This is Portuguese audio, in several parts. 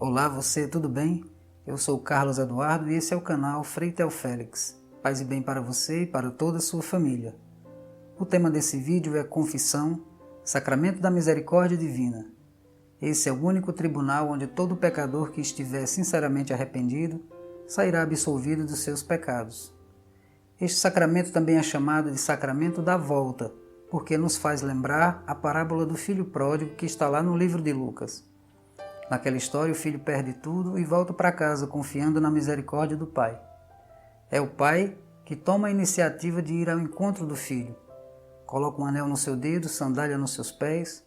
Olá, você, tudo bem? Eu sou o Carlos Eduardo e esse é o canal Frei Teofélix. Paz e bem para você e para toda a sua família. O tema desse vídeo é Confissão, Sacramento da Misericórdia Divina. Esse é o único tribunal onde todo pecador que estiver sinceramente arrependido sairá absolvido dos seus pecados. Este sacramento também é chamado de Sacramento da Volta, porque nos faz lembrar a parábola do filho pródigo que está lá no livro de Lucas. Naquela história, o filho perde tudo e volta para casa confiando na misericórdia do pai. É o pai que toma a iniciativa de ir ao encontro do filho. Coloca um anel no seu dedo, sandália nos seus pés,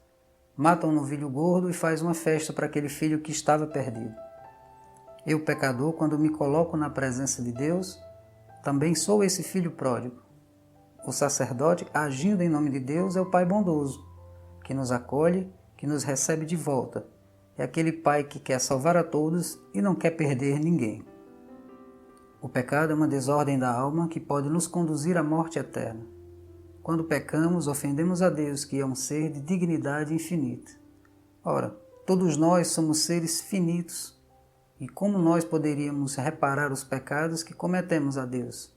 mata um novilho gordo e faz uma festa para aquele filho que estava perdido. Eu, pecador, quando me coloco na presença de Deus, também sou esse filho pródigo. O sacerdote, agindo em nome de Deus, é o Pai bondoso, que nos acolhe, que nos recebe de volta. É aquele Pai que quer salvar a todos e não quer perder ninguém. O pecado é uma desordem da alma que pode nos conduzir à morte eterna. Quando pecamos, ofendemos a Deus, que é um ser de dignidade infinita. Ora, todos nós somos seres finitos, e como nós poderíamos reparar os pecados que cometemos a Deus?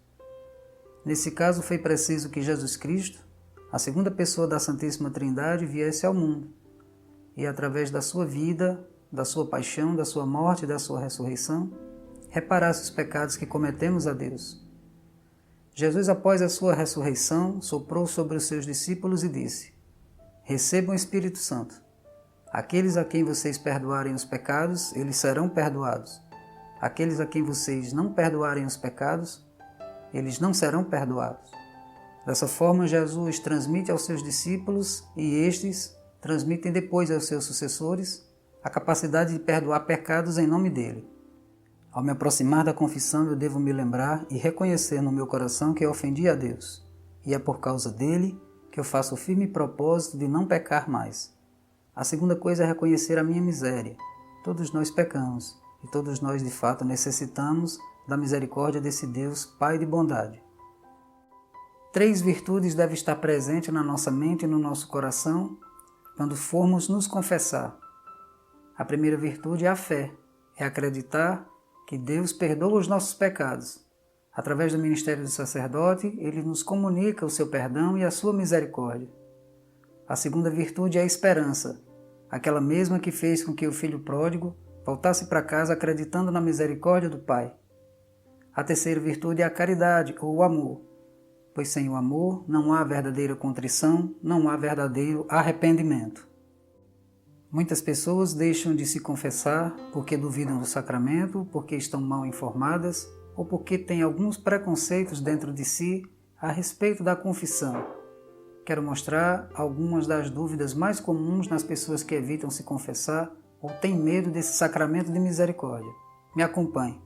Nesse caso, foi preciso que Jesus Cristo, a segunda pessoa da Santíssima Trindade, viesse ao mundo e, através da sua vida, da sua paixão, da sua morte e da sua ressurreição, reparasse os pecados que cometemos a Deus. Jesus, após a sua ressurreição, soprou sobre os seus discípulos e disse: Recebam o Espírito Santo. Aqueles a quem vocês perdoarem os pecados, eles serão perdoados. Aqueles a quem vocês não perdoarem os pecados, eles não serão perdoados. Dessa forma, Jesus transmite aos seus discípulos e estes transmitem depois aos seus sucessores a capacidade de perdoar pecados em nome dele. Ao me aproximar da confissão, eu devo me lembrar e reconhecer no meu coração que eu ofendi a Deus, e é por causa dele que eu faço o firme propósito de não pecar mais. A segunda coisa é reconhecer a minha miséria. Todos nós pecamos, e todos nós de fato necessitamos da misericórdia desse Deus, Pai de bondade. 3 virtudes devem estar presentes na nossa mente e no nosso coração quando formos nos confessar. A primeira virtude é a fé, é acreditar que Deus perdoa os nossos pecados. Através do ministério do sacerdote, ele nos comunica o seu perdão e a sua misericórdia. A segunda virtude é a esperança, aquela mesma que fez com que o filho pródigo voltasse para casa acreditando na misericórdia do Pai. A terceira virtude é a caridade, ou o amor, pois sem o amor não há verdadeira contrição, não há verdadeiro arrependimento. Muitas pessoas deixam de se confessar porque duvidam do sacramento, porque estão mal informadas ou porque têm alguns preconceitos dentro de si a respeito da confissão. Quero mostrar algumas das dúvidas mais comuns nas pessoas que evitam se confessar ou têm medo desse sacramento de misericórdia. Me acompanhe.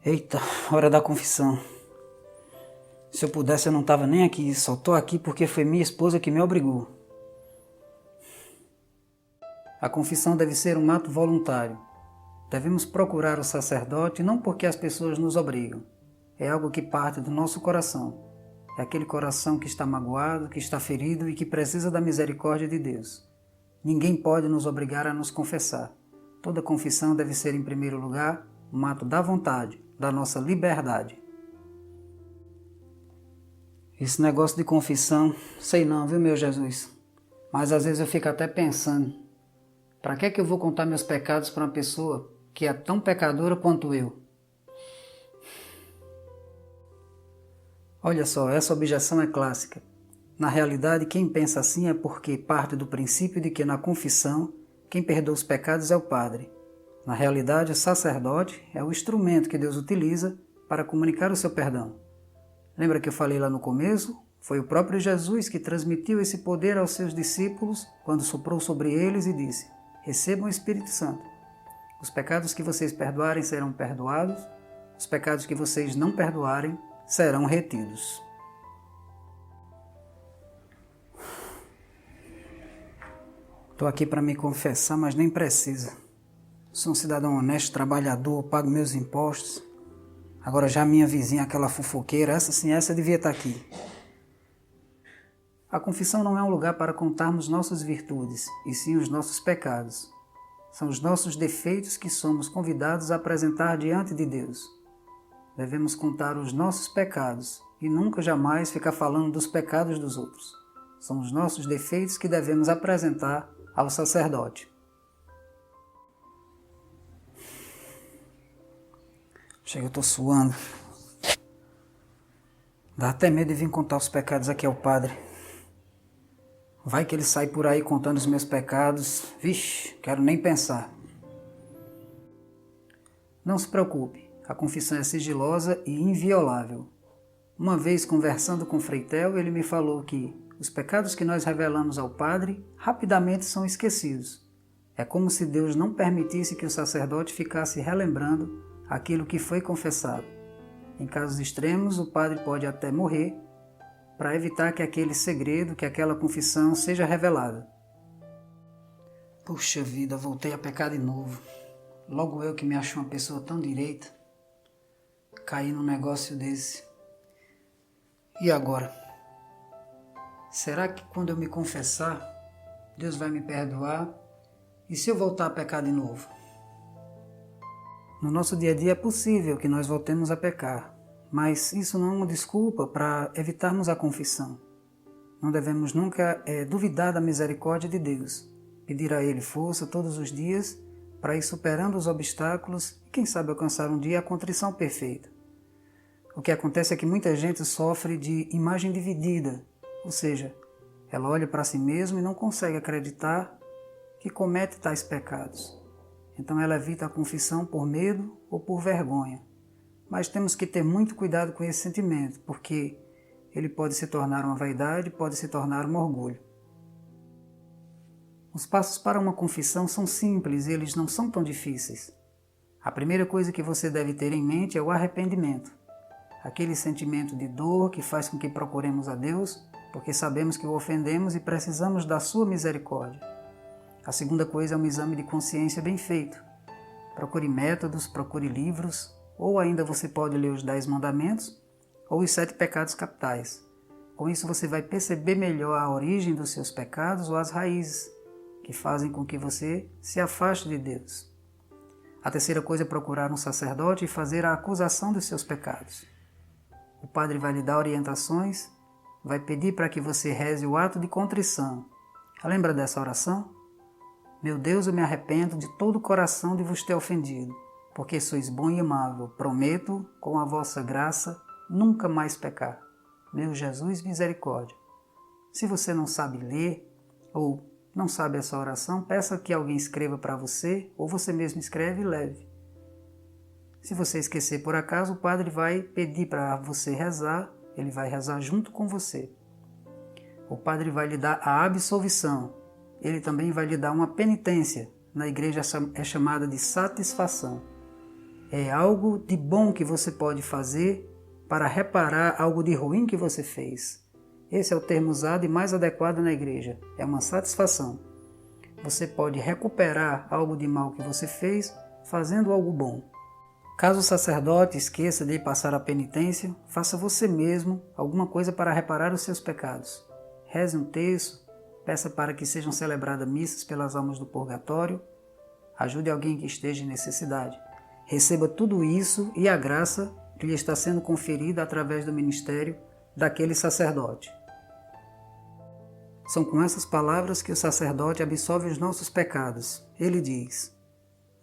Eita, hora da confissão. Se eu pudesse eu não estava nem aqui, só estou aqui porque foi minha esposa que me obrigou. A confissão deve ser um ato voluntário. Devemos procurar o sacerdote não porque as pessoas nos obrigam. É algo que parte do nosso coração. É aquele coração que está magoado, que está ferido e que precisa da misericórdia de Deus. Ninguém pode nos obrigar a nos confessar. Toda confissão deve ser, em primeiro lugar, um ato da vontade, da nossa liberdade. Esse negócio de confissão, sei não, viu, meu Jesus? Mas às vezes eu fico até pensando, para que eu vou contar meus pecados para uma pessoa que é tão pecadora quanto eu? Olha só, essa objeção é clássica. Na realidade, quem pensa assim é porque parte do princípio de que na confissão, quem perdoa os pecados é o padre. Na realidade, o sacerdote é o instrumento que Deus utiliza para comunicar o seu perdão. Lembra que eu falei lá no começo? Foi o próprio Jesus que transmitiu esse poder aos seus discípulos quando soprou sobre eles e disse: Recebam o Espírito Santo. Os pecados que vocês perdoarem serão perdoados, os pecados que vocês não perdoarem serão retidos. Estou aqui para me confessar, mas nem precisa. Sou um cidadão honesto, trabalhador, pago meus impostos. Agora já minha vizinha, aquela fofoqueira, essa sim, essa devia estar aqui. A confissão não é um lugar para contarmos nossas virtudes, e sim os nossos pecados. São os nossos defeitos que somos convidados a apresentar diante de Deus. Devemos contar os nossos pecados e nunca jamais ficar falando dos pecados dos outros. São os nossos defeitos que devemos apresentar ao sacerdote. Chega, eu estou suando. Dá até medo de vir contar os pecados aqui ao padre. Vai que ele sai por aí contando os meus pecados. Vixe, quero nem pensar. Não se preocupe, a confissão é sigilosa e inviolável. Uma vez conversando com Frei Theo, ele me falou que os pecados que nós revelamos ao padre rapidamente são esquecidos. É como se Deus não permitisse que o sacerdote ficasse relembrando aquilo que foi confessado. Em casos extremos, o padre pode até morrer para evitar que aquele segredo, que aquela confissão seja revelada. Puxa vida, voltei a pecar de novo. Logo eu que me acho uma pessoa tão direita, caí num negócio desse. E agora? Será que quando eu me confessar, Deus vai me perdoar? E se eu voltar a pecar de novo? No nosso dia a dia é possível que nós voltemos a pecar, mas isso não é uma desculpa para evitarmos a confissão. Não devemos nunca duvidar da misericórdia de Deus, pedir a Ele força todos os dias para ir superando os obstáculos e quem sabe alcançar um dia a contrição perfeita. O que acontece é que muita gente sofre de imagem dividida, ou seja, ela olha para si mesma e não consegue acreditar que comete tais pecados. Então ela evita a confissão por medo ou por vergonha. Mas temos que ter muito cuidado com esse sentimento, porque ele pode se tornar uma vaidade, pode se tornar um orgulho. Os passos para uma confissão são simples e eles não são tão difíceis. A primeira coisa que você deve ter em mente é o arrependimento. Aquele sentimento de dor que faz com que procuremos a Deus, porque sabemos que o ofendemos e precisamos da sua misericórdia. A segunda coisa é um exame de consciência bem feito. Procure métodos, procure livros, ou ainda você pode ler os 10 mandamentos ou os 7 pecados capitais. Com isso você vai perceber melhor a origem dos seus pecados ou as raízes que fazem com que você se afaste de Deus. A terceira coisa é procurar um sacerdote e fazer a acusação dos seus pecados. O padre vai lhe dar orientações, vai pedir para que você reze o ato de contrição. Lembra dessa oração? Meu Deus, eu me arrependo de todo o coração de vos ter ofendido, porque sois bom e amável. Prometo, com a vossa graça, nunca mais pecar. Meu Jesus, misericórdia. Se você não sabe ler ou não sabe essa oração, peça que alguém escreva para você ou você mesmo escreve e leve. Se você esquecer por acaso, o padre vai pedir para você rezar, ele vai rezar junto com você. O padre vai lhe dar a absolvição. Ele também vai lhe dar uma penitência. Na igreja é chamada de satisfação. É algo de bom que você pode fazer para reparar algo de ruim que você fez. Esse é o termo usado e mais adequado na igreja. É uma satisfação. Você pode recuperar algo de mal que você fez fazendo algo bom. Caso o sacerdote esqueça de passar a penitência, faça você mesmo alguma coisa para reparar os seus pecados. Reze um terço, peça para que sejam celebradas missas pelas almas do purgatório, ajude alguém que esteja em necessidade. Receba tudo isso e a graça que lhe está sendo conferida através do ministério daquele sacerdote. São com essas palavras que o sacerdote absolve os nossos pecados. Ele diz: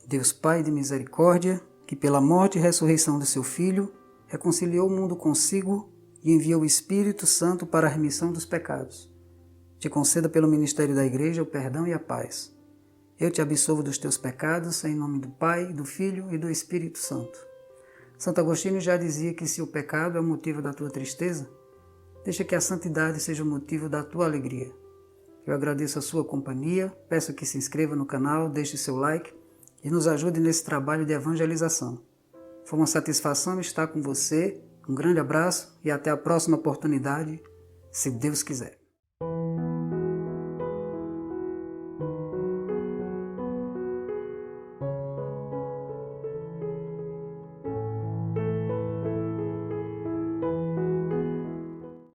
Deus Pai de misericórdia, que pela morte e ressurreição de seu Filho, reconciliou o mundo consigo e enviou o Espírito Santo para a remissão dos pecados. Te conceda pelo ministério da Igreja o perdão e a paz. Eu te absolvo dos teus pecados, em nome do Pai, do Filho e do Espírito Santo. Santo Agostinho já dizia que se o pecado é o motivo da tua tristeza, deixa que a santidade seja o motivo da tua alegria. Eu agradeço a sua companhia, peço que se inscreva no canal, deixe seu like e nos ajude nesse trabalho de evangelização. Foi uma satisfação estar com você, um grande abraço e até a próxima oportunidade, se Deus quiser.